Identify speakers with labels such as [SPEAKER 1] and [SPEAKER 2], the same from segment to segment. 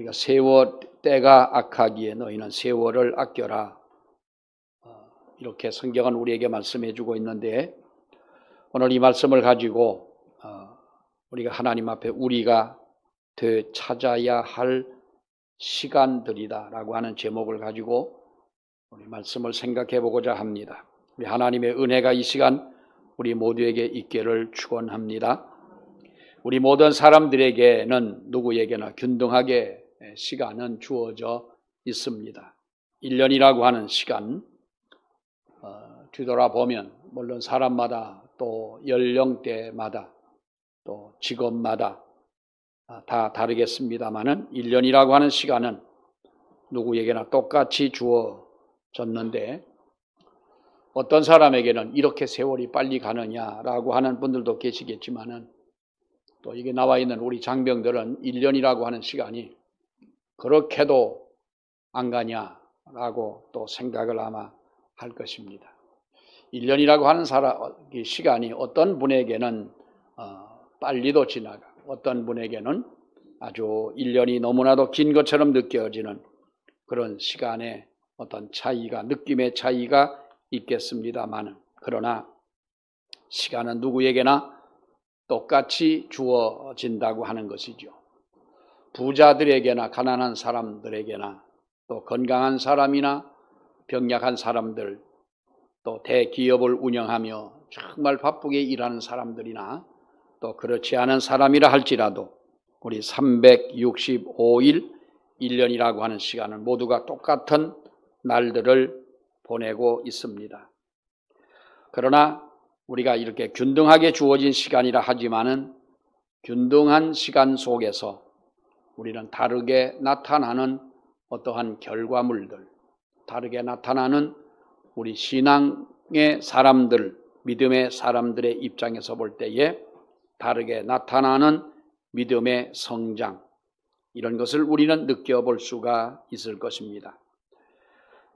[SPEAKER 1] 우리가 세월 때가 악하기에 너희는 세월을 아껴라. 이렇게 성경은 우리에게 말씀해 주고 있는데, 오늘 이 말씀을 가지고 우리가 하나님 앞에 우리가 더 찾아야 할 시간들이다 라고 하는 제목을 가지고 우리 말씀을 생각해 보고자 합니다. 우리 하나님의 은혜가 이 시간 우리 모두에게 있기를 축원합니다. 우리 모든 사람들에게는 누구에게나 균등하게 시간은 주어져 있습니다. 1년이라고 하는 시간, 뒤돌아보면 물론 사람마다 또 연령대마다 또 직업마다 다 다르겠습니다만은 1년이라고 하는 시간은 누구에게나 똑같이 주어졌는데, 어떤 사람에게는 이렇게 세월이 빨리 가느냐라고 하는 분들도 계시겠지만은, 또 이게 나와 있는 우리 장병들은 1년이라고 하는 시간이 그렇게도 안 가냐라고 또 생각을 아마 할 것입니다. 1년이라고 하는 시간이 어떤 분에게는 빨리도 지나가, 어떤 분에게는 아주 1년이 너무나도 긴 것처럼 느껴지는 그런 시간의 어떤 차이가, 느낌의 차이가 있겠습니다만, 그러나 시간은 누구에게나 똑같이 주어진다고 하는 것이죠. 부자들에게나 가난한 사람들에게나, 또 건강한 사람이나 병약한 사람들, 또 대기업을 운영하며 정말 바쁘게 일하는 사람들이나 또 그렇지 않은 사람이라 할지라도 우리 365일 1년이라고 하는 시간은 모두가 똑같은 날들을 보내고 있습니다. 그러나 우리가 이렇게 균등하게 주어진 시간이라 하지만은 균등한 시간 속에서 우리는 다르게 나타나는 어떠한 결과물들, 다르게 나타나는 우리 신앙의 사람들, 믿음의 사람들의 입장에서 볼 때에 다르게 나타나는 믿음의 성장, 이런 것을 우리는 느껴볼 수가 있을 것입니다.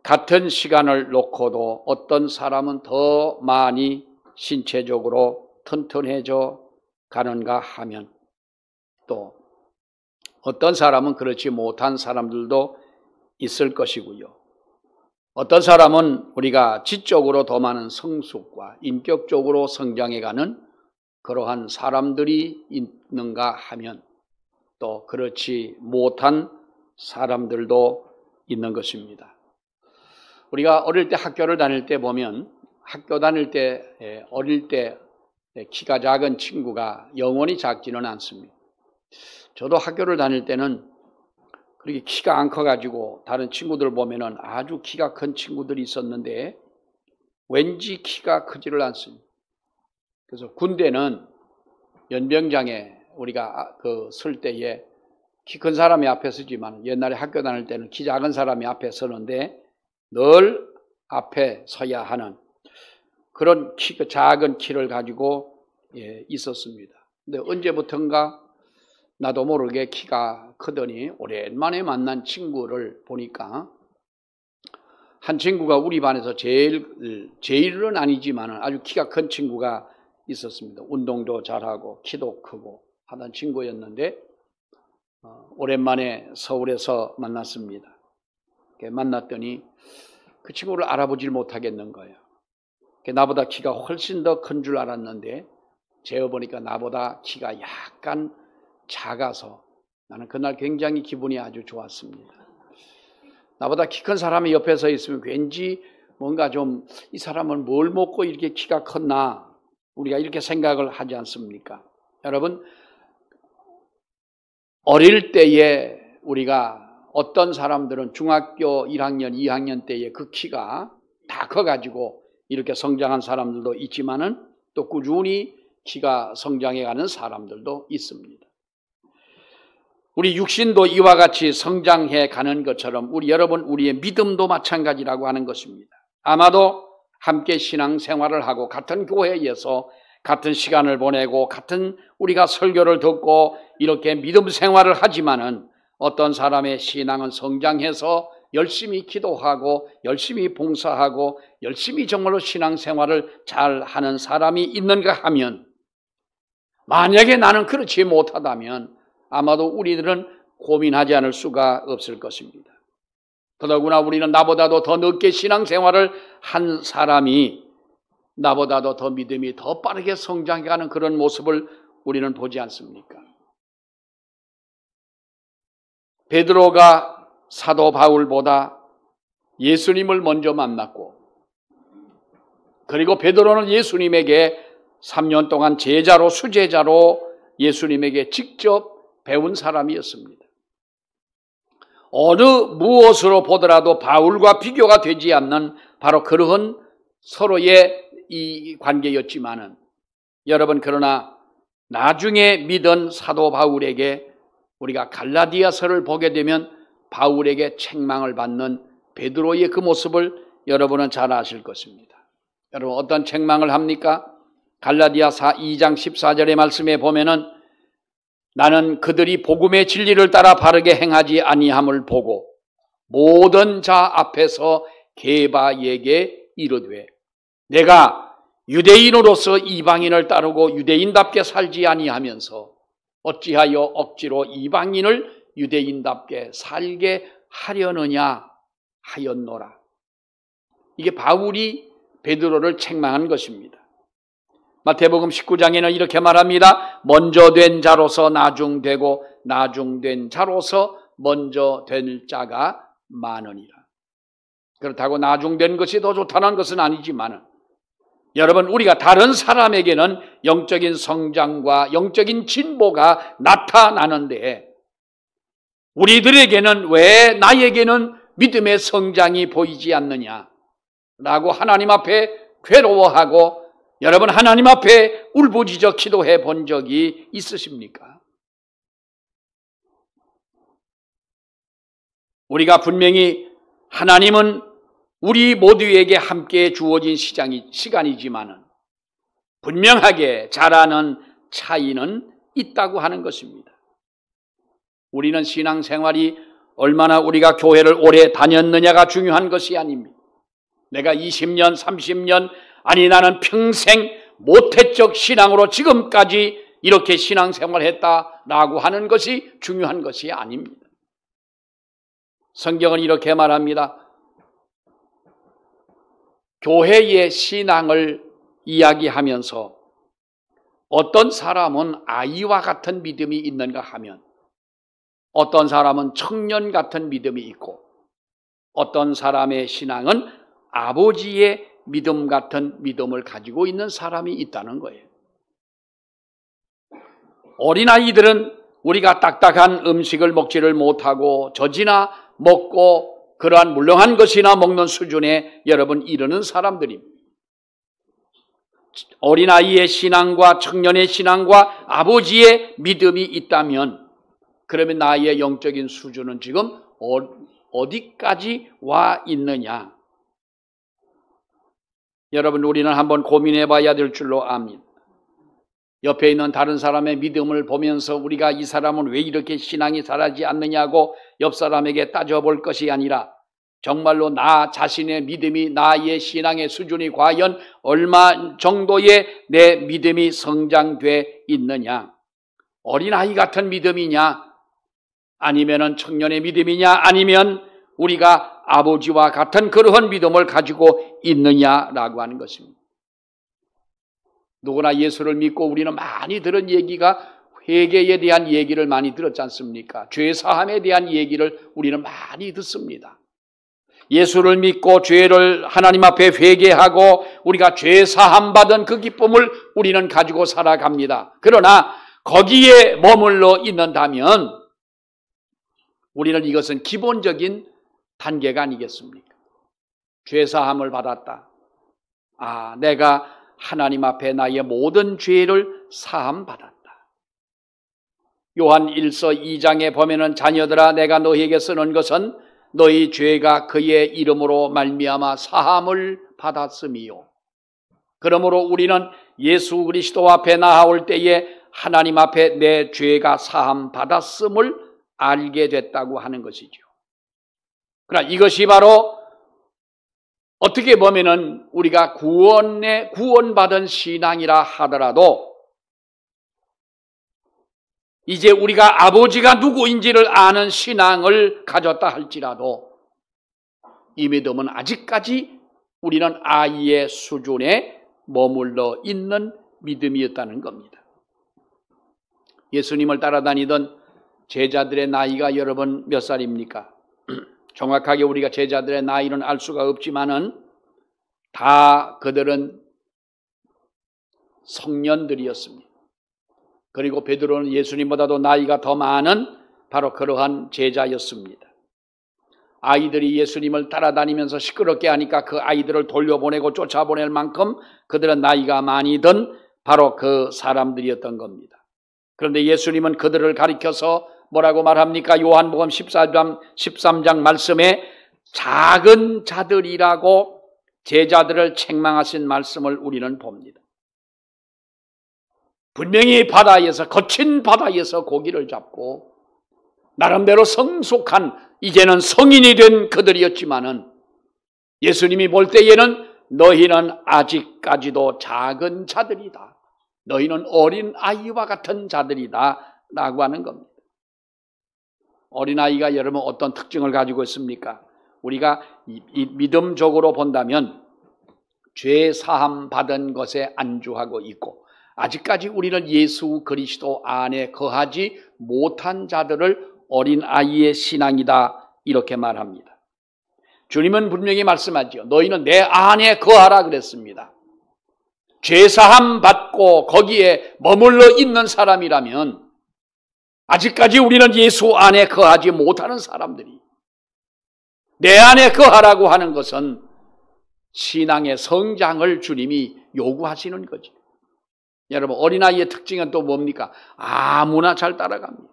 [SPEAKER 1] 같은 시간을 놓고도 어떤 사람은 더 많이 신체적으로 튼튼해져 가는가 하면, 또 어떤 사람은 그렇지 못한 사람들도 있을 것이고요. 어떤 사람은 우리가 지적으로 더 많은 성숙과 인격적으로 성장해가는 그러한 사람들이 있는가 하면 또 그렇지 못한 사람들도 있는 것입니다. 우리가 어릴 때 학교를 다닐 때 보면, 학교 다닐 때 어릴 때 키가 작은 친구가 영원히 작지는 않습니다. 저도 학교를 다닐 때는 그렇게 키가 안 커가지고 다른 친구들 보면은 아주 키가 큰 친구들이 있었는데 왠지 키가 크지를 않습니다. 그래서 군대는 연병장에 우리가 설 때에 키 큰 사람이 앞에 서지만, 옛날에 학교 다닐 때는 키 작은 사람이 앞에 서는데 늘 앞에 서야 하는 그런 작은 키를 가지고 있었습니다. 근데 언제부턴가 나도 모르게 키가 크더니 오랜만에 만난 친구를 보니까 한 친구가 우리 반에서 제일은 아니지만 아주 키가 큰 친구가 있었습니다. 운동도 잘하고 키도 크고 하던 친구였는데 오랜만에 서울에서 만났습니다. 만났더니 그 친구를 알아보질 못하겠는 거예요. 나보다 키가 훨씬 더 큰 줄 알았는데 재어보니까 나보다 키가 약간 작아서 나는 그날 굉장히 기분이 아주 좋았습니다. 나보다 키 큰 사람이 옆에 서 있으면 왠지 뭔가 좀 이 사람은 뭘 먹고 이렇게 키가 컸나, 우리가 이렇게 생각을 하지 않습니까? 여러분, 어릴 때에 우리가 어떤 사람들은 중학교 1학년, 2학년 때에 그 키가 다 커가지고 이렇게 성장한 사람들도 있지만은 또 꾸준히 키가 성장해가는 사람들도 있습니다. 우리 육신도 이와 같이 성장해 가는 것처럼 우리의 믿음도 마찬가지라고 하는 것입니다. 아마도 함께 신앙생활을 하고 같은 교회에서 같은 시간을 보내고 같은 우리가 설교를 듣고 이렇게 믿음 생활을 하지만은 어떤 사람의 신앙은 성장해서 열심히 기도하고 열심히 봉사하고 열심히 정말로 신앙생활을 잘 하는 사람이 있는가 하면, 만약에 나는 그렇지 못하다면 아마도 우리들은 고민하지 않을 수가 없을 것입니다. 더더구나 우리는 나보다도 더 늦게 신앙생활을 한 사람이 나보다도 더 믿음이 더 빠르게 성장해가는 그런 모습을 우리는 보지 않습니까? 베드로가 사도 바울보다 예수님을 먼저 만났고, 그리고 베드로는 예수님에게 3년 동안 제자로, 수제자로 예수님에게 직접 배운 사람이었습니다. 어느 무엇으로 보더라도 바울과 비교가 되지 않는 바로 그러한 서로의 이 관계였지만은, 여러분, 그러나 나중에 믿은 사도 바울에게 우리가 갈라디아서를 보게 되면 바울에게 책망을 받는 베드로의 그 모습을 여러분은 잘 아실 것입니다. 여러분, 어떤 책망을 합니까? 갈라디아서 2장 14절의 말씀에 보면은 나는 그들이 복음의 진리를 따라 바르게 행하지 아니함을 보고 모든 자 앞에서 게바에게 이르되 내가 유대인으로서 이방인을 따르고 유대인답게 살지 아니하면서 어찌하여 억지로 이방인을 유대인답게 살게 하려느냐 하였노라. 이게 바울이 베드로를 책망한 것입니다. 마태복음 19장에는 이렇게 말합니다. 먼저 된 자로서 나중되고 나중된 자로서 먼저 될 자가 많으니라. 그렇다고 나중된 것이 더 좋다는 것은 아니지만, 여러분, 우리가 다른 사람에게는 영적인 성장과 영적인 진보가 나타나는데 우리들에게는 왜 나에게는 믿음의 성장이 보이지 않느냐라고 하나님 앞에 괴로워하고 여러분, 하나님 앞에 울부짖어 기도해 본 적이 있으십니까? 우리가 분명히 하나님은 우리 모두에게 함께 주어진 시간이지만 분명하게 자라는 차이는 있다고 하는 것입니다. 우리는 신앙생활이 얼마나 우리가 교회를 오래 다녔느냐가 중요한 것이 아닙니다. 내가 20년, 30년, 아니 나는 평생 모태적 신앙으로 지금까지 이렇게 신앙생활을 했다라고 하는 것이 중요한 것이 아닙니다. 성경은 이렇게 말합니다. 교회의 신앙을 이야기하면서 어떤 사람은 아이와 같은 믿음이 있는가 하면 어떤 사람은 청년 같은 믿음이 있고 어떤 사람의 신앙은 아버지의 믿음 같은 믿음을 가지고 있는 사람이 있다는 거예요. 어린아이들은 우리가 딱딱한 음식을 먹지를 못하고 젖이나 먹고 그러한 물렁한 것이나 먹는 수준에 여러분 이르는 사람들입니다. 어린아이의 신앙과 청년의 신앙과 아버지의 믿음이 있다면 그러면 나의 영적인 수준은 지금 어디까지 와 있느냐? 여러분, 우리는 한번 고민해 봐야 될 줄로 압니다. 옆에 있는 다른 사람의 믿음을 보면서 우리가 이 사람은 왜 이렇게 신앙이 자라지 않느냐고 옆 사람에게 따져볼 것이 아니라 정말로 나 자신의 믿음이, 나의 신앙의 수준이 과연 얼마 정도의 내 믿음이 성장돼 있느냐? 어린아이 같은 믿음이냐? 아니면 청년의 믿음이냐? 아니면 우리가 아버지와 같은 그러한 믿음을 가지고 있느냐라고 하는 것입니다. 누구나 예수를 믿고 우리는 많이 들은 얘기가 회개에 대한 얘기를 많이 들었지 않습니까? 죄사함에 대한 얘기를 우리는 많이 듣습니다. 예수를 믿고 죄를 하나님 앞에 회개하고 우리가 죄사함 받은 그 기쁨을 우리는 가지고 살아갑니다. 그러나 거기에 머물러 있는다면 우리는 이것은 기본적인 단계가 아니겠습니까? 죄사함을 받았다. 아, 내가 하나님 앞에 나의 모든 죄를 사함 받았다. 요한 1서 2장에 보면은 자녀들아 내가 너희에게 쓰는 것은 너희 죄가 그의 이름으로 말미암아 사함을 받았음이요. 그러므로 우리는 예수 그리스도 앞에 나아올 때에 하나님 앞에 내 죄가 사함 받았음을 알게 됐다고 하는 것이죠. 그러나 이것이 바로 어떻게 보면은 우리가 구원받은 신앙이라 하더라도 이제 우리가 아버지가 누구인지를 아는 신앙을 가졌다 할지라도 이 믿음은 아직까지 우리는 아이의 수준에 머물러 있는 믿음이었다는 겁니다. 예수님을 따라다니던 제자들의 나이가 여러분 몇 살입니까? 정확하게 우리가 제자들의 나이는 알 수가 없지만은 다 그들은 성년들이었습니다. 그리고 베드로는 예수님보다도 나이가 더 많은 바로 그러한 제자였습니다. 아이들이 예수님을 따라다니면서 시끄럽게 하니까 그 아이들을 돌려보내고 쫓아보낼 만큼 그들은 나이가 많이 든 바로 그 사람들이었던 겁니다. 그런데 예수님은 그들을 가리켜서 뭐라고 말합니까? 요한복음 13장 말씀에 작은 자들이라고 제자들을 책망하신 말씀을 우리는 봅니다. 분명히 바다에서, 거친 바다에서 고기를 잡고 나름대로 성숙한 이제는 성인이 된 그들이었지만은 예수님이 볼 때에는 너희는 아직까지도 작은 자들이다. 너희는 어린 아이와 같은 자들이다 라고 하는 겁니다. 어린아이가 여러분 어떤 특징을 가지고 있습니까? 우리가 이 믿음적으로 본다면 죄 사함 받은 것에 안주하고 있고 아직까지 우리는 예수 그리스도 안에 거하지 못한 자들을 어린아이의 신앙이다 이렇게 말합니다. 주님은 분명히 말씀하죠. 너희는 내 안에 거하라 그랬습니다. 죄 사함 받고 거기에 머물러 있는 사람이라면 아직까지 우리는 예수 안에 거하지 못하는 사람들이 내 안에 거하라고 하는 것은 신앙의 성장을 주님이 요구하시는 거죠. 여러분 어린아이의 특징은 또 뭡니까? 아무나 잘 따라갑니다.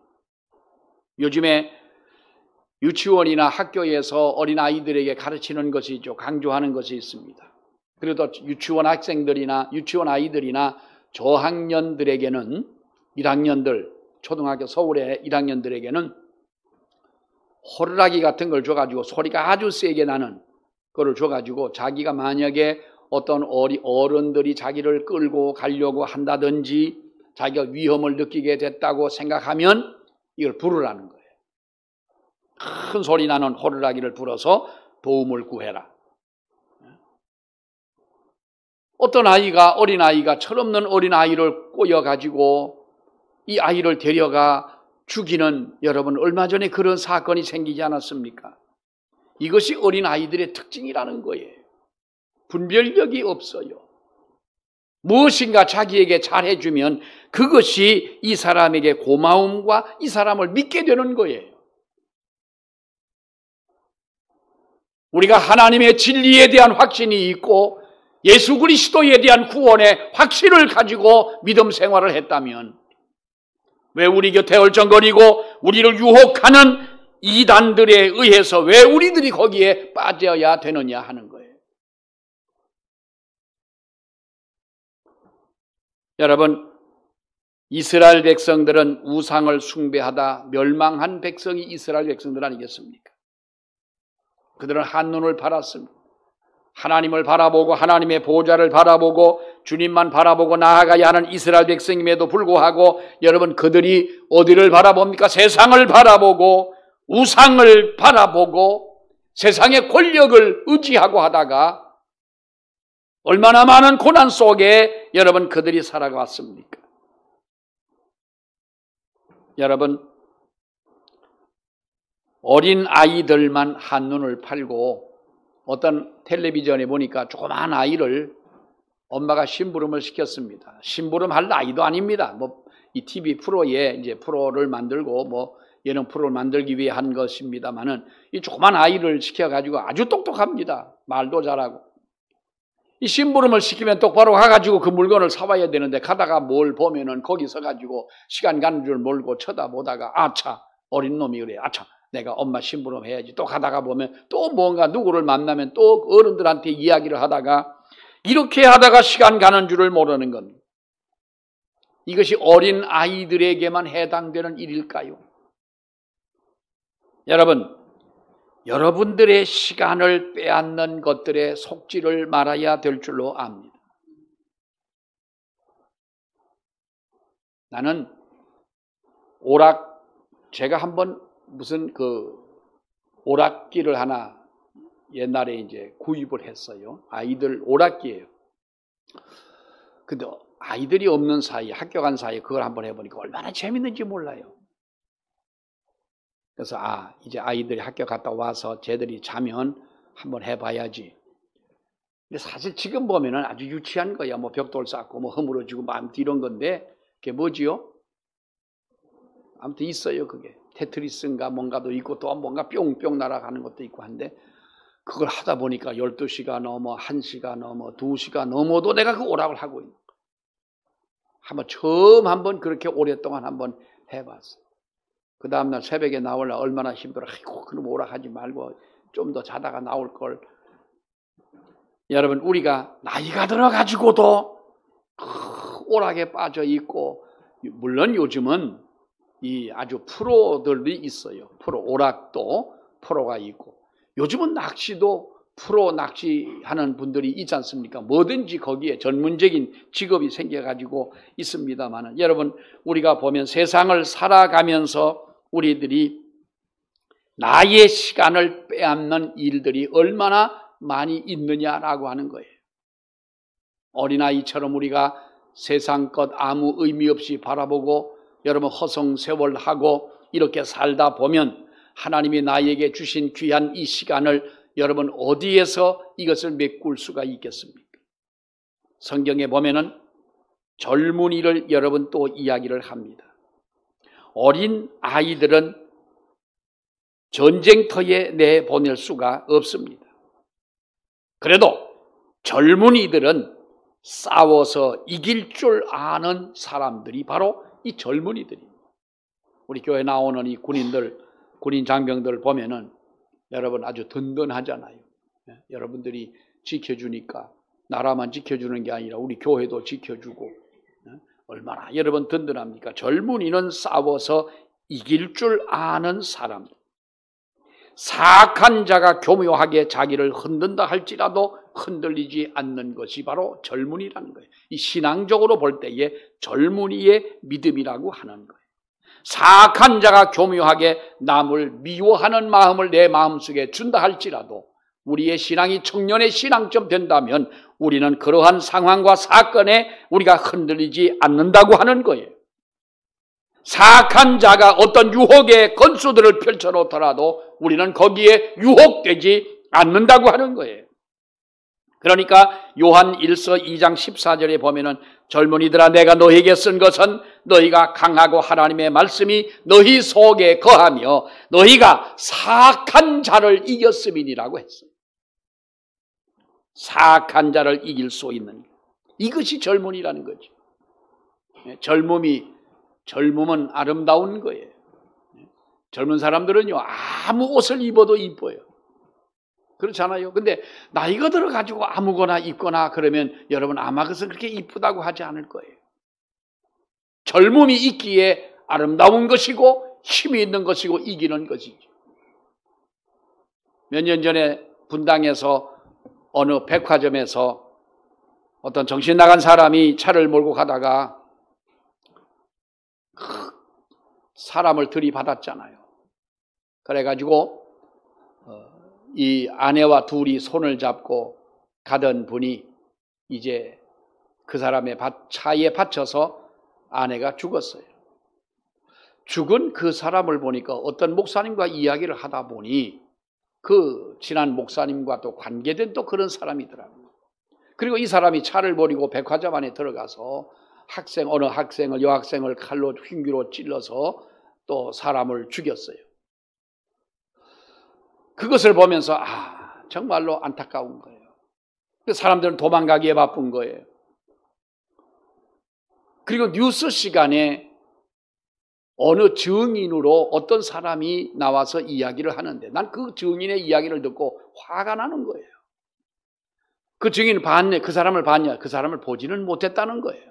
[SPEAKER 1] 요즘에 유치원이나 학교에서 어린아이들에게 가르치는 것이 있죠. 강조하는 것이 있습니다. 그래도 유치원 학생들이나 유치원 아이들이나 저학년들에게는 1학년들, 초등학교 서울의 1학년들에게는 호루라기 같은 걸 줘가지고 소리가 아주 세게 나는 그걸 줘가지고 자기가 만약에 어떤 어른들이 자기를 끌고 가려고 한다든지 자기가 위험을 느끼게 됐다고 생각하면 이걸 부르라는 거예요. 큰 소리 나는 호루라기를 불어서 도움을 구해라. 어떤 아이가 어린아이가 철없는 어린아이를 꼬여가지고 이 아이를 데려가 죽이는 여러분 얼마 전에 그런 사건이 생기지 않았습니까? 이것이 어린아이들의 특징이라는 거예요. 분별력이 없어요. 무엇인가 자기에게 잘해주면 그것이 이 사람에게 고마움과 이 사람을 믿게 되는 거예요. 우리가 하나님의 진리에 대한 확신이 있고 예수 그리스도에 대한 구원의 확신을 가지고 믿음 생활을 했다면 왜 우리 곁에 얼쩡거리고 우리를 유혹하는 이단들에 의해서 왜 우리들이 거기에 빠져야 되느냐 하는 거예요. 여러분, 이스라엘 백성들은 우상을 숭배하다 멸망한 백성이 이스라엘 백성들 아니겠습니까? 그들은 한눈을 팔았습니다. 하나님을 바라보고 하나님의 보좌를 바라보고 주님만 바라보고 나아가야 하는 이스라엘 백성임에도 불구하고 여러분 그들이 어디를 바라봅니까? 세상을 바라보고 우상을 바라보고 세상의 권력을 의지하고 하다가 얼마나 많은 고난 속에 여러분 그들이 살아갔습니까? 여러분 어린 아이들만 한눈을 팔고 어떤 텔레비전에 보니까 조그만 아이를 엄마가 심부름을 시켰습니다. 심부름 할 나이도 아닙니다. 이 TV 프로에 이제 프로를 만들고 예능 프로를 만들기 위해 한 것입니다만은 이 조그만 아이를 시켜가지고 아주 똑똑합니다. 말도 잘하고. 이 심부름을 시키면 똑바로 가가지고 그 물건을 사와야 되는데 가다가 뭘 보면은 거기 서가지고 시간 가는 줄 모르고 쳐다보다가 아차 어린 놈이 그래. 아차 내가 엄마 심부름 해야지. 또 가다가 보면 또 뭔가 누구를 만나면 또 어른들한테 이야기를 하다가 이렇게 하다가 시간 가는 줄을 모르는 겁니다. 이것이 어린 아이들에게만 해당되는 일일까요? 여러분, 여러분들의 시간을 빼앗는 것들에 속지를 말아야 될 줄로 압니다. 나는 제가 한번 무슨 오락기를 하나 옛날에 이제 구입을 했어요. 아이들 오락기예요. 근데 아이들이 없는 사이에, 학교 간 사이에 그걸 한번 해보니까 얼마나 재밌는지 몰라요. 그래서 이제 아이들이 학교 갔다 와서 쟤들이 자면 한번 해봐야지. 근데 사실 지금 보면은 아주 유치한 거야. 뭐 벽돌 쌓고 뭐 허물어지고 아무튼 이런 건데 그게 뭐지요? 아무튼 있어요. 그게 테트리스인가 뭔가도 있고 또 뭔가 뿅뿅 날아가는 것도 있고 한데 그걸 하다 보니까 12시가 넘어 1시가 넘어 2시가 넘어도 내가 그 오락을 하고 있는 거예요. 처음 한번 그렇게 오랫동안 한번 해봤어. 그 다음날 새벽에 나오려 얼마나 힘들어. 아이고 그럼 오락하지 말고 좀 더 자다가 나올 걸. 여러분 우리가 나이가 들어가지고도 오락에 빠져 있고 물론 요즘은 이 아주 프로들이 있어요. 오락도 프로가 있고 요즘은 낚시도 프로 낚시하는 분들이 있지 않습니까? 뭐든지 거기에 전문적인 직업이 생겨가지고 있습니다만은 여러분 우리가 보면 세상을 살아가면서 우리들이 나의 시간을 빼앗는 일들이 얼마나 많이 있느냐라고 하는 거예요. 어린아이처럼 우리가 세상 것 아무 의미 없이 바라보고 여러분 허송세월하고 이렇게 살다 보면 하나님이 나에게 주신 귀한 이 시간을 여러분 어디에서 이것을 메꿀 수가 있겠습니까? 성경에 보면은 젊은이를 여러분 또 이야기를 합니다. 어린 아이들은 전쟁터에 내보낼 수가 없습니다. 그래도 젊은이들은 싸워서 이길 줄 아는 사람들이 바로 이 젊은이들입니다. 우리 교회 나오는 이 군인 장병들 보면은 여러분 아주 든든하잖아요. 여러분들이 지켜주니까 나라만 지켜주는 게 아니라 우리 교회도 지켜주고 얼마나 여러분 든든합니까? 젊은이는 싸워서 이길 줄 아는 사람. 사악한 자가 교묘하게 자기를 흔든다 할지라도 흔들리지 않는 것이 바로 젊은이라는 거예요. 이 신앙적으로 볼 때에 젊은이의 믿음이라고 하는 거예요. 사악한 자가 교묘하게 남을 미워하는 마음을 내 마음속에 준다 할지라도 우리의 신앙이 청년의 신앙점 된다면 우리는 그러한 상황과 사건에 우리가 흔들리지 않는다고 하는 거예요. 사악한 자가 어떤 유혹의 건수들을 펼쳐놓더라도 우리는 거기에 유혹되지 않는다고 하는 거예요. 그러니까 요한 1서 2장 14절에 보면은 젊은이들아 내가 너희에게 쓴 것은 너희가 강하고 하나님의 말씀이 너희 속에 거하며 너희가 사악한 자를 이겼음이니라고 했어요. 사악한 자를 이길 수 있는 이것이 젊은이라는 거죠. 젊음은 아름다운 거예요. 젊은 사람들은요 아무 옷을 입어도 이뻐요. 그렇잖아요. 근데 나이가 들어가지고 아무거나 입거나 그러면 여러분 아마 그것은 그렇게 이쁘다고 하지 않을 거예요. 젊음이 있기에 아름다운 것이고 힘이 있는 것이고 이기는 것이죠. 몇 년 전에 분당에서 어느 백화점에서 어떤 정신 나간 사람이 차를 몰고 가다가 사람을 들이받았잖아요. 그래가지고 이 아내와 둘이 손을 잡고 가던 분이 이제 그 사람의 차에 받쳐서 아내가 죽었어요. 죽은 그 사람을 보니까 어떤 목사님과 이야기를 하다 보니 그 친한 목사님과 또 관계된 또 그런 사람이더라고요. 그리고 이 사람이 차를 버리고 백화점 안에 들어가서 어느 여학생을 칼로 흉기로 찔러서 또 사람을 죽였어요. 그것을 보면서 정말로 안타까운 거예요. 사람들은 도망가기에 바쁜 거예요. 그리고 뉴스 시간에 어느 증인으로 어떤 사람이 나와서 이야기를 하는데 난 그 증인의 이야기를 듣고 화가 나는 거예요. 그 증인을 봤네, 그 사람을 봤냐? 그 사람을 보지는 못했다는 거예요.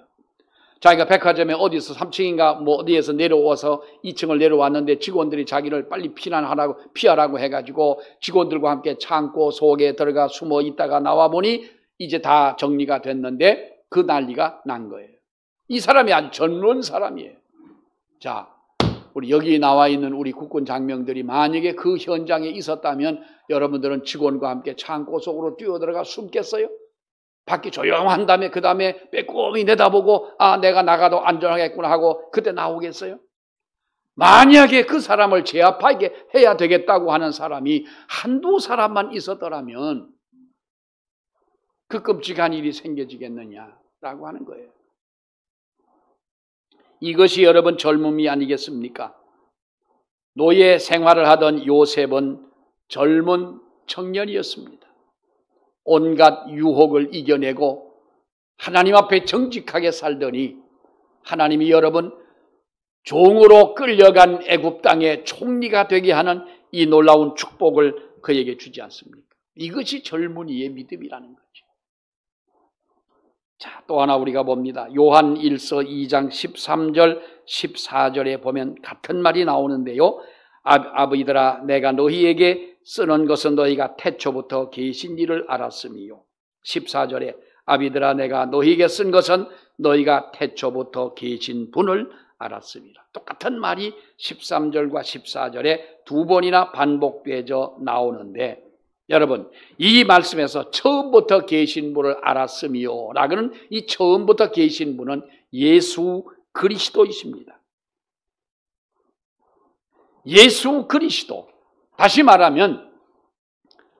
[SPEAKER 1] 자기가 백화점에 어디서 3층인가 뭐 어디에서 내려와서 2층을 내려왔는데 직원들이 자기를 빨리 피하라고 해가지고 직원들과 함께 창고 속에 들어가 숨어 있다가 나와 보니 이제 다 정리가 됐는데 그 난리가 난 거예요. 이 사람이 아주 젊은 사람이에요. 자, 우리 여기 나와 있는 우리 국군 장병들이 만약에 그 현장에 있었다면 여러분들은 직원과 함께 창고 속으로 뛰어들어가 숨겠어요? 밖이 조용한 다음에 그 다음에 빼꼼히 내다보고 내가 나가도 안전하겠구나 하고 그때 나오겠어요? 만약에 그 사람을 제압하게 해야 되겠다고 하는 사람이 한두 사람만 있었더라면 그 끔찍한 일이 생겨지겠느냐라고 하는 거예요. 이것이 여러분 젊음이 아니겠습니까? 노예 생활을 하던 요셉은 젊은 청년이었습니다. 온갖 유혹을 이겨내고 하나님 앞에 정직하게 살더니 하나님이 여러분 종으로 끌려간 애굽 땅의 총리가 되게 하는 이 놀라운 축복을 그에게 주지 않습니까? 이것이 젊은이의 믿음이라는 거죠. 자, 또 하나 우리가 봅니다. 요한 1서 2장 13절 14절에 보면 같은 말이 나오는데요. 아버지들아 내가 너희에게 쓰는 것은 너희가 태초부터 계신 일을 알았음이요. 14절에 아비들아 내가 너희에게 쓴 것은 너희가 태초부터 계신 분을 알았습니다. 똑같은 말이 13절과 14절에 두 번이나 반복되어 나오는데 여러분 이 말씀에서 처음부터 계신 분을 알았음이요 라고는 이 처음부터 계신 분은 예수 그리스도이십니다. 예수 그리스도, 다시 말하면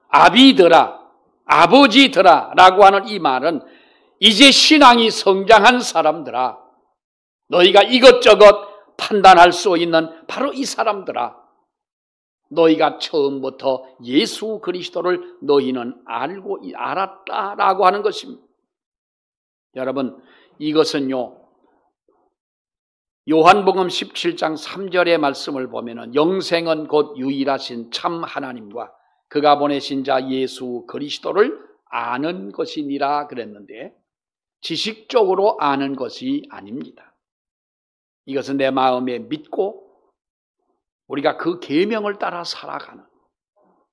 [SPEAKER 1] 아비더라, 아버지더라 라고 하는 이 말은 이제 신앙이 성장한 사람들아, 너희가 이것저것 판단할 수 있는 바로 이 사람들아, 너희가 처음부터 예수 그리스도를 너희는 알았다라고 하는 것입니다. 여러분 이것은요 요한복음 17장 3절의 말씀을 보면은 영생은 곧 유일하신 참 하나님과 그가 보내신 자 예수 그리스도를 아는 것이니라 그랬는데 지식적으로 아는 것이 아닙니다. 이것은 내 마음에 믿고 우리가 그 계명을 따라 살아가는,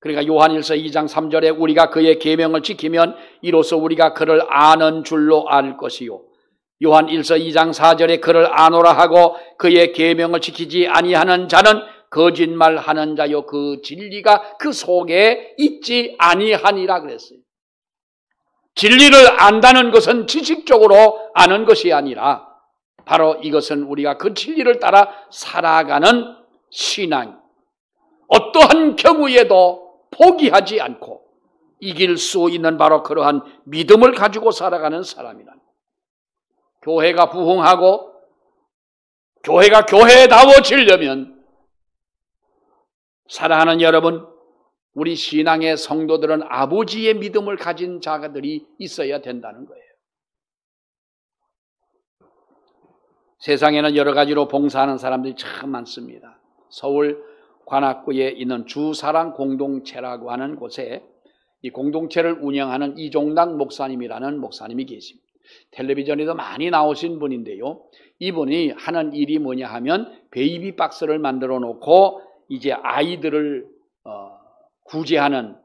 [SPEAKER 1] 그러니까 요한일서 2장 3절에 우리가 그의 계명을 지키면 이로써 우리가 그를 아는 줄로 알 것이요 요한일서 2장 4절에 그를 아노라 하고 그의 계명을 지키지 아니하는 자는 거짓말하는 자요 그 진리가 그 속에 있지 아니하니라 그랬어요. 진리를 안다는 것은 지식적으로 아는 것이 아니라 바로 이것은 우리가 그 진리를 따라 살아가는 신앙, 어떠한 경우에도 포기하지 않고 이길 수 있는 바로 그러한 믿음을 가지고 살아가는 사람이란, 교회가 부흥하고 교회가 교회다워지려면 사랑하는 여러분, 우리 신앙의 성도들은 아버지의 믿음을 가진 자들이 있어야 된다는 거예요. 세상에는 여러 가지로 봉사하는 사람들이 참 많습니다. 서울 관악구에 있는 주사랑 공동체라고 하는 곳에 이 공동체를 운영하는 이종당 목사님이라는 목사님이 계십니다. 텔레비전에도 많이 나오신 분인데요. 이분이 하는 일이 뭐냐 하면 베이비 박스를 만들어 놓고 이제 아이들을 구제하는,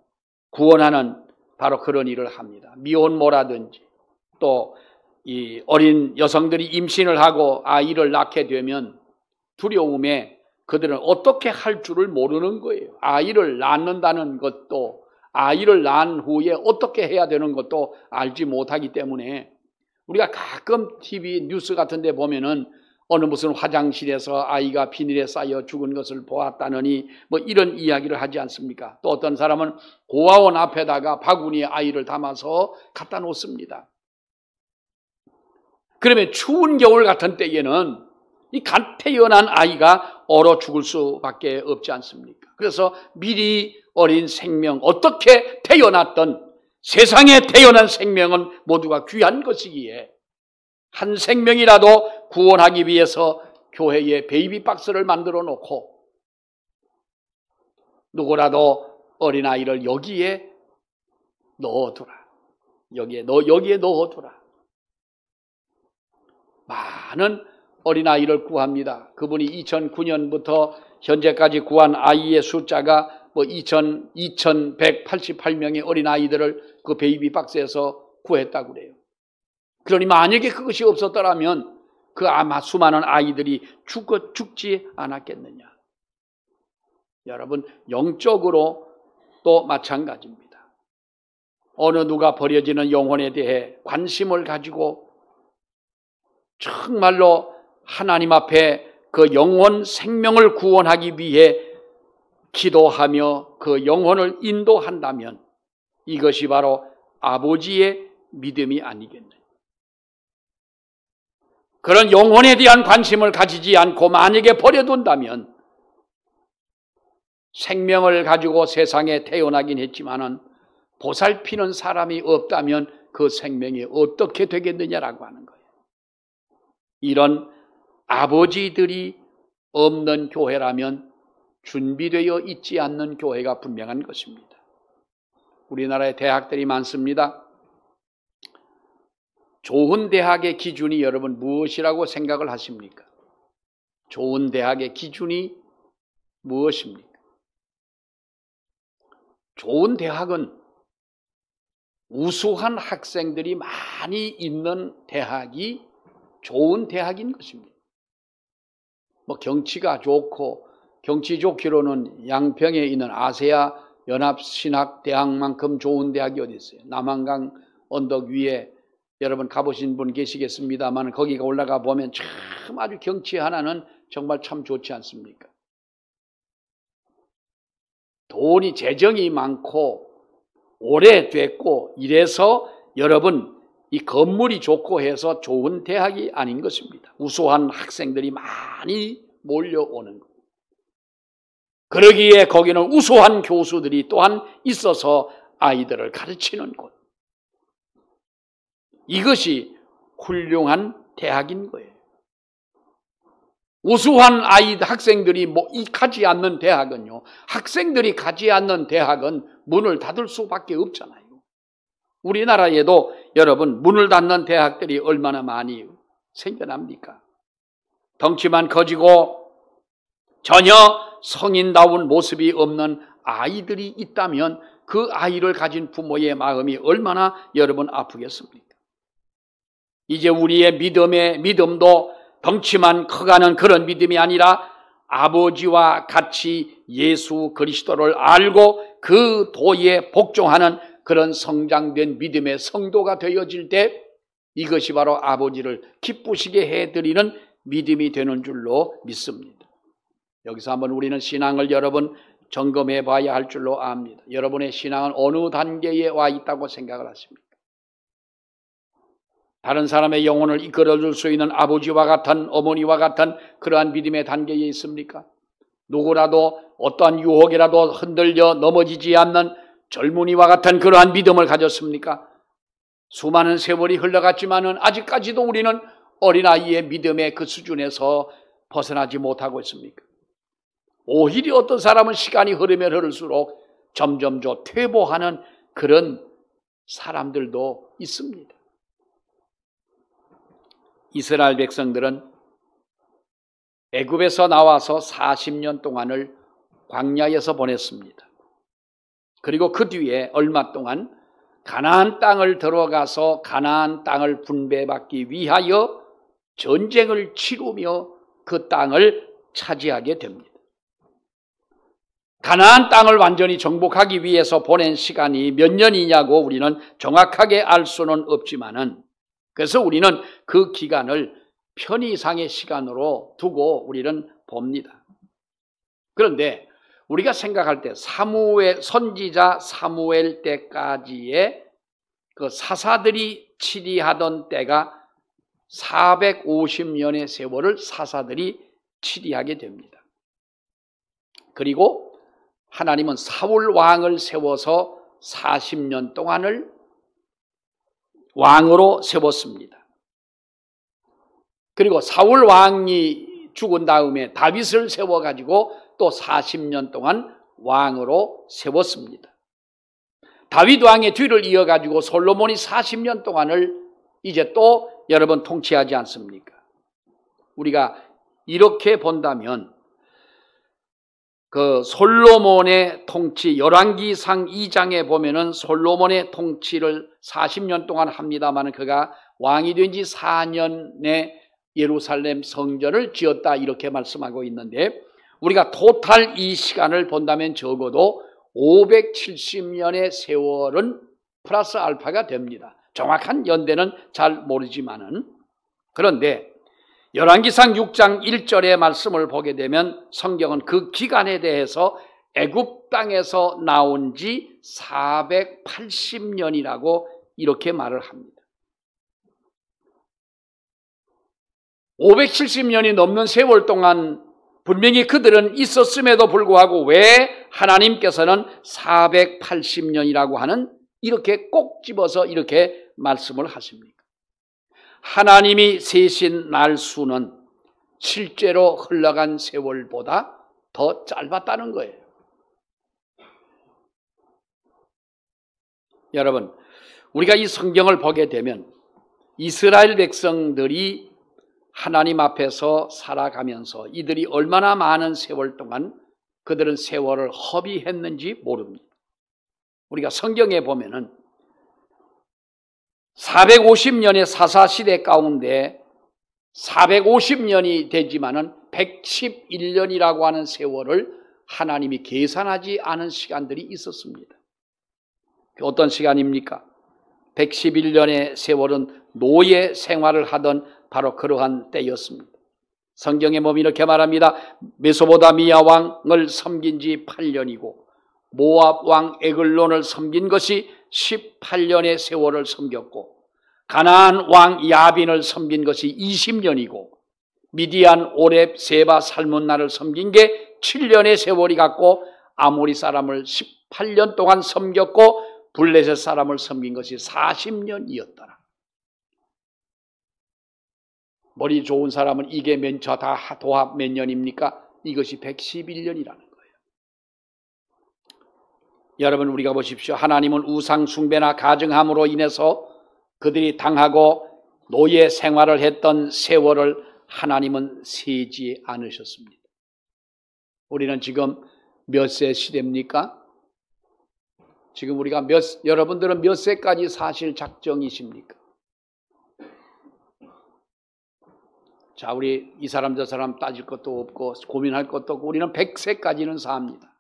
[SPEAKER 1] 구원하는 바로 그런 일을 합니다. 미혼모라든지 또 이 어린 여성들이 임신을 하고 아이를 낳게 되면 두려움에 그들은 어떻게 할 줄을 모르는 거예요. 아이를 낳는다는 것도, 아이를 낳은 후에 어떻게 해야 되는 것도 알지 못하기 때문에 우리가 가끔 TV 뉴스 같은 데 보면은 어느 무슨 화장실에서 아이가 비닐에 쌓여 죽은 것을 보았다느니 뭐 이런 이야기를 하지 않습니까? 또 어떤 사람은 고아원 앞에다가 바구니에 아이를 담아서 갖다 놓습니다. 그러면 추운 겨울 같은 때에는 이 갓 태어난 아이가 얼어 죽을 수밖에 없지 않습니까? 그래서 미리 어린 생명, 어떻게 태어났던 세상에 태어난 생명은 모두가 귀한 것이기에 한 생명이라도 구원하기 위해서 교회에 베이비 박스를 만들어 놓고 누구라도 어린아이를 여기에 넣어두라. 여기에 넣어두라. 많은 어린아이를 구합니다. 그분이 2009년부터 현재까지 구한 아이의 숫자가 뭐 2188명의 어린아이들을 그 베이비 박스에서 구했다고 그래요. 그러니 만약에 그것이 없었더라면 그 아마 수많은 아이들이 죽지 않았겠느냐. 여러분, 영적으로 또 마찬가지입니다. 어느 누가 버려지는 영혼에 대해 관심을 가지고 정말로 하나님 앞에 그 영혼 생명을 구원하기 위해 기도하며 그 영혼을 인도한다면 이것이 바로 아버지의 믿음이 아니겠느냐. 그런 영혼에 대한 관심을 가지지 않고 만약에 버려둔다면 생명을 가지고 세상에 태어나긴 했지만은 보살피는 사람이 없다면 그 생명이 어떻게 되겠느냐라고 하는 거예요. 이런 아버지들이 없는 교회라면 준비되어 있지 않는 교회가 분명한 것입니다. 우리나라에 대학들이 많습니다. 좋은 대학의 기준이 여러분 무엇이라고 생각을 하십니까? 좋은 대학의 기준이 무엇입니까? 좋은 대학은 우수한 학생들이 많이 있는 대학이 좋은 대학인 것입니다. 경치가 좋고, 경치 좋기로는 양평에 있는 아세아 연합신학대학만큼 좋은 대학이 어디 있어요? 남한강 언덕 위에 여러분 가보신 분 계시겠습니다만 거기가 올라가 보면 참 아주 경치 하나는 정말 참 좋지 않습니까? 돈이 재정이 많고 오래됐고 이래서 여러분 이 건물이 좋고 해서 좋은 대학이 아닌 것입니다. 우수한 학생들이 많이 몰려오는 것. 그러기에 거기는 우수한 교수들이 또한 있어서 아이들을 가르치는 곳. 이것이 훌륭한 대학인 거예요. 우수한 학생들이 가지 않는 대학은요, 학생들이 가지 않는 대학은 문을 닫을 수밖에 없잖아요. 우리나라에도 여러분 문을 닫는 대학들이 얼마나 많이 생겨납니까? 덩치만 커지고 전혀 성인다운 모습이 없는 아이들이 있다면 그 아이를 가진 부모의 마음이 얼마나 여러분 아프겠습니까? 이제 우리의 믿음도 덩치만 커가는 그런 믿음이 아니라 아버지와 같이 예수 그리스도를 알고 그 도에 복종하는 그런 성장된 믿음의 성도가 되어질 때 이것이 바로 아버지를 기쁘시게 해드리는 믿음이 되는 줄로 믿습니다. 여기서 한번 우리는 신앙을 여러분 점검해 봐야 할 줄로 압니다. 여러분의 신앙은 어느 단계에 와 있다고 생각을 하십니까? 다른 사람의 영혼을 이끌어줄 수 있는 아버지와 같은 어머니와 같은 그러한 믿음의 단계에 있습니까? 누구라도 어떠한 유혹이라도 흔들려 넘어지지 않는 젊은이와 같은 그러한 믿음을 가졌습니까? 수많은 세월이 흘러갔지만은 아직까지도 우리는 어린아이의 믿음의 그 수준에서 벗어나지 못하고 있습니까? 오히려 어떤 사람은 시간이 흐르면 흐를수록 점점 퇴보하는 그런 사람들도 있습니다. 이스라엘 백성들은 애굽에서 나와서 40년 동안을 광야에서 보냈습니다. 그리고 그 뒤에 얼마 동안 가나안 땅을 들어가서 가나안 땅을 분배받기 위하여 전쟁을 치르며 그 땅을 차지하게 됩니다. 가나안 땅을 완전히 정복하기 위해서 보낸 시간이 몇 년이냐고 우리는 정확하게 알 수는 없지만은 그래서 우리는 그 기간을 편의상의 시간으로 두고 우리는 봅니다. 그런데 우리가 생각할 때 선지자 사무엘 때까지의 그 사사들이 치리하던 때가 450년의 세월을 사사들이 치리하게 됩니다. 그리고 하나님은 사울 왕을 세워서 40년 동안을 왕으로 세웠습니다. 그리고 사울 왕이 죽은 다음에 다윗을 세워가지고 또 40년 동안 왕으로 세웠습니다. 다윗 왕의 뒤를 이어가지고 솔로몬이 40년 동안을 이제 또 여러분 통치하지 않습니까? 우리가 이렇게 본다면 그 솔로몬의 통치, 열왕기상 2장에 보면은 솔로몬의 통치를 40년 동안 합니다만 그가 왕이 된 지 4년에 예루살렘 성전을 지었다 이렇게 말씀하고 있는데 우리가 토탈 이 시간을 본다면 적어도 570년의 세월은 플러스 알파가 됩니다. 정확한 연대는 잘 모르지만은 그런데 열왕기상 6장 1절의 말씀을 보게 되면 성경은 그 기간에 대해서 애굽 땅에서 나온 지 480년이라고 이렇게 말을 합니다. 570년이 넘는 세월 동안 분명히 그들은 있었음에도 불구하고 왜 하나님께서는 480년이라고 하는 이렇게 꼭 집어서 이렇게 말씀을 하십니까? 하나님이 세신 날 수는 실제로 흘러간 세월보다 더 짧았다는 거예요. 여러분, 우리가 이 성경을 보게 되면 이스라엘 백성들이 하나님 앞에서 살아가면서 이들이 얼마나 많은 세월 동안 그들은 세월을 허비했는지 모릅니다. 우리가 성경에 보면은 450년의 사사시대 가운데 450년이 되지만은 111년이라고 하는 세월을 하나님이 계산하지 않은 시간들이 있었습니다. 어떤 시간입니까? 111년의 세월은 노예 생활을 하던 바로 그러한 때였습니다. 성경에 보면 이렇게 말합니다. 메소포타미아 왕을 섬긴 지 8년이고 모압 왕 에글론을 섬긴 것이 18년의 세월을 섬겼고 가나안 왕 야빈을 섬긴 것이 20년이고 미디안 오렙 세바 살문나를 섬긴 게 7년의 세월이 갔고 아모리 사람을 18년 동안 섬겼고 블레셋 사람을 섬긴 것이 40년이었더라. 머리 좋은 사람은 이게 다 도합 몇 년입니까? 이것이 111년이라는 거예요. 여러분, 우리가 보십시오. 하나님은 우상 숭배나 가증함으로 인해서 그들이 당하고 노예 생활을 했던 세월을 하나님은 세지 않으셨습니다. 우리는 지금 몇 세 시대입니까? 지금 우리가 여러분들은 몇 세까지 사실 작정이십니까? 자, 우리 이 사람 저 사람 따질 것도 없고 고민할 것도 없고 우리는 100세까지는 삽니다.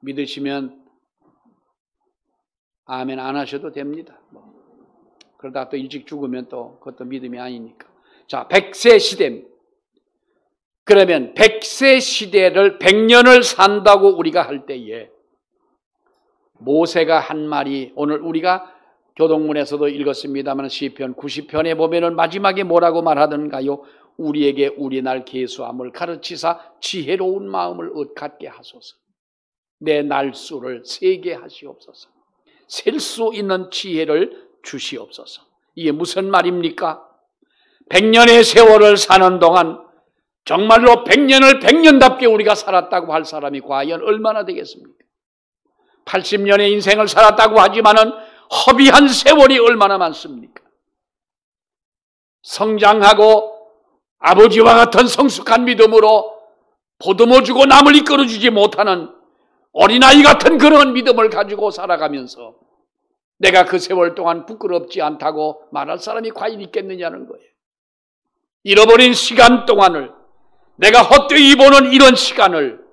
[SPEAKER 1] 믿으시면 아멘 안 하셔도 됩니다. 그러다가 또 일찍 죽으면 또 그것도 믿음이 아니니까. 자, 100세 시대입니다. 그러면 100세 시대를 100년을 산다고 우리가 할 때에 모세가 한 말이 오늘 우리가 교동문에서도 읽었습니다만 시편 90편에 보면은 마지막에 뭐라고 말하던가요? 우리에게 우리 날 계수함을 가르치사 지혜로운 마음을 얻게 하소서. 내 날수를 세게 하시옵소서. 셀 수 있는 지혜를 주시옵소서. 이게 무슨 말입니까? 100년의 세월을 사는 동안 정말로 100년을 100년답게 우리가 살았다고 할 사람이 과연 얼마나 되겠습니까? 80년의 인생을 살았다고 하지만은 허비한 세월이 얼마나 많습니까? 성장하고 아버지와 같은 성숙한 믿음으로 보듬어주고 남을 이끌어주지 못하는 어린아이 같은 그런 믿음을 가지고 살아가면서 내가 그 세월 동안 부끄럽지 않다고 말할 사람이 과연 있겠느냐는 거예요. 잃어버린 시간 동안을 내가 헛되이 보는 이런 시간을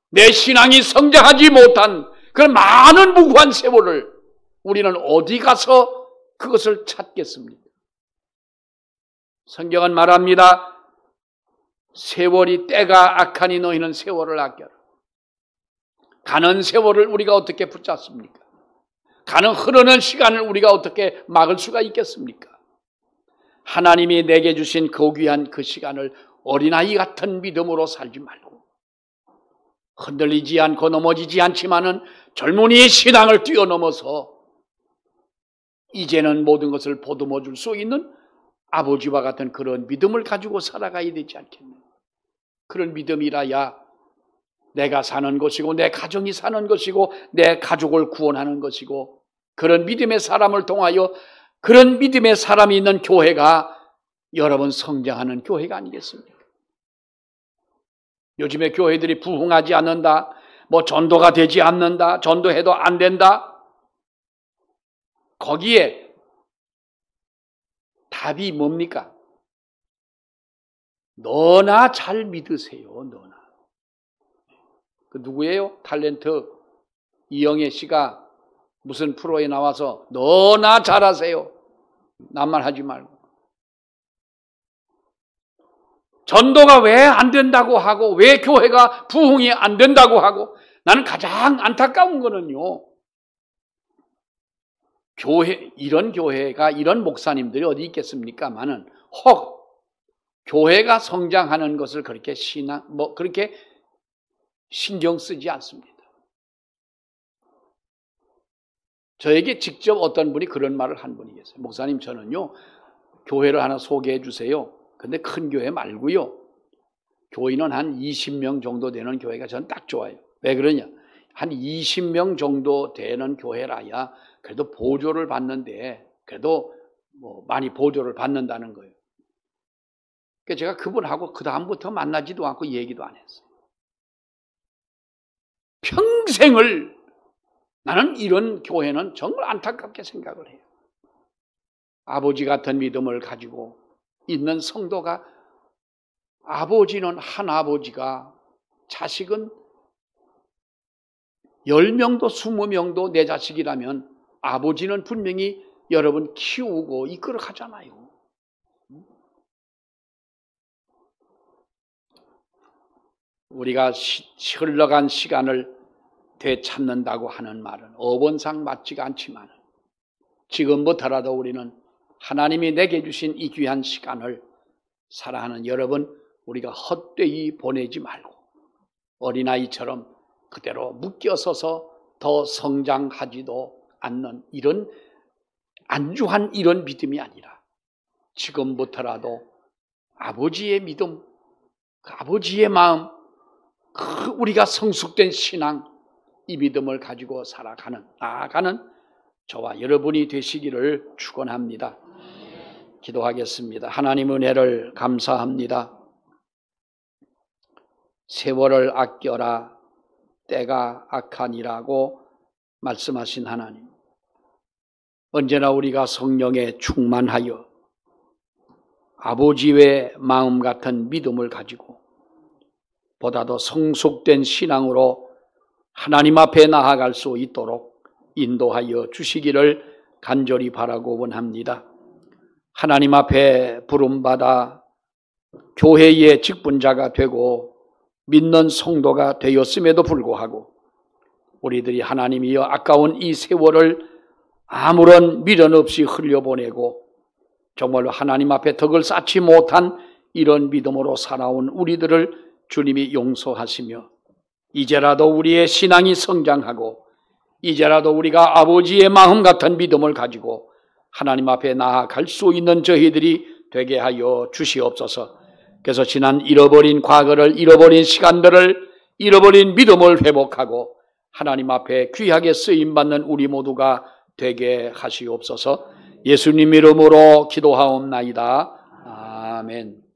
[SPEAKER 1] 내 신앙이 성장하지 못한 그런 많은 무고한 세월을 우리는 어디 가서 그것을 찾겠습니까? 성경은 말합니다. 세월이 때가 악하니 너희는 세월을 아껴라. 가는 세월을 우리가 어떻게 붙잡습니까? 가는 흐르는 시간을 우리가 어떻게 막을 수가 있겠습니까? 하나님이 내게 주신 그 귀한 그 시간을 어린아이 같은 믿음으로 살지 말고 흔들리지 않고 넘어지지 않지만은 젊은이의 신앙을 뛰어넘어서 이제는 모든 것을 보듬어 줄 수 있는 아버지와 같은 그런 믿음을 가지고 살아가야 되지 않겠느냐. 그런 믿음이라야 내가 사는 것이고 내 가정이 사는 것이고 내 가족을 구원하는 것이고 그런 믿음의 사람을 통하여 그런 믿음의 사람이 있는 교회가 여러분 성장하는 교회가 아니겠습니까? 요즘에 교회들이 부흥하지 않는다, 뭐 전도가 되지 않는다, 전도해도 안 된다. 거기에 답이 뭡니까? 너나 잘 믿으세요. 너나. 그 누구예요? 탤런트 이영애 씨가 무슨 프로에 나와서 너나 잘하세요. 남말 하지 말고. 전도가 왜 안 된다고 하고 왜 교회가 부흥이 안 된다고 하고 나는 가장 안타까운 거는요. 이런 교회가 이런 목사님들이 어디 있겠습니까만은 혹 교회가 성장하는 것을 그렇게 그렇게 신경 쓰지 않습니다. 저에게 직접 어떤 분이 그런 말을 한 분이 계세요. 목사님, 저는요 교회를 하나 소개해 주세요. 근데 큰 교회 말고요. 교인은 한 20명 정도 되는 교회가 저는 딱 좋아요. 왜 그러냐? 한 20명 정도 되는 교회라야 그래도 보조를 받는데 그래도 뭐 많이 보조를 받는다는 거예요. 그러니까 제가 그분하고 그 다음부터 만나지도 않고 얘기도 안 했어요. 평생을 나는 이런 교회는 정말 안타깝게 생각을 해요. 아버지 같은 믿음을 가지고 있는 성도가 아버지는 한 아버지가 자식은 10명도 20명도 내 자식이라면 아버지는 분명히 여러분 키우고 이끌어 가잖아요. 우리가 흘러간 시간을 되찾는다고 하는 말은 어번상 맞지가 않지만 지금부터라도 우리는 하나님이 내게 주신 이 귀한 시간을 사랑하는 여러분, 우리가 헛되이 보내지 말고 어린아이처럼 그대로 묶여서서 더 성장하지도 않는 이런 안주한 이런 믿음이 아니라 지금부터라도 아버지의 믿음, 그 아버지의 마음, 그 우리가 성숙된 신앙, 이 믿음을 가지고 나아가는 저와 여러분이 되시기를 축원합니다. 기도하겠습니다. 하나님 은혜를 감사합니다. 세월을 아껴라 때가 악하니라고 말씀하신 하나님, 언제나 우리가 성령에 충만하여 아버지의 마음 같은 믿음을 가지고 보다 더 성숙된 신앙으로 하나님 앞에 나아갈 수 있도록 인도하여 주시기를 간절히 바라고 원합니다. 하나님 앞에 부름받아 교회의 직분자가 되고 믿는 성도가 되었음에도 불구하고 우리들이 하나님이여 아까운 이 세월을 아무런 미련 없이 흘려보내고 정말로 하나님 앞에 덕을 쌓지 못한 이런 믿음으로 살아온 우리들을 주님이 용서하시며 이제라도 우리의 신앙이 성장하고 이제라도 우리가 아버지의 마음 같은 믿음을 가지고 하나님 앞에 나아갈 수 있는 저희들이 되게 하여 주시옵소서. 그래서 지난 잃어버린 과거를, 잃어버린 시간들을, 잃어버린 믿음을 회복하고 하나님 앞에 귀하게 쓰임받는 우리 모두가 되게 하시옵소서. 예수님 이름으로 기도하옵나이다. 아멘.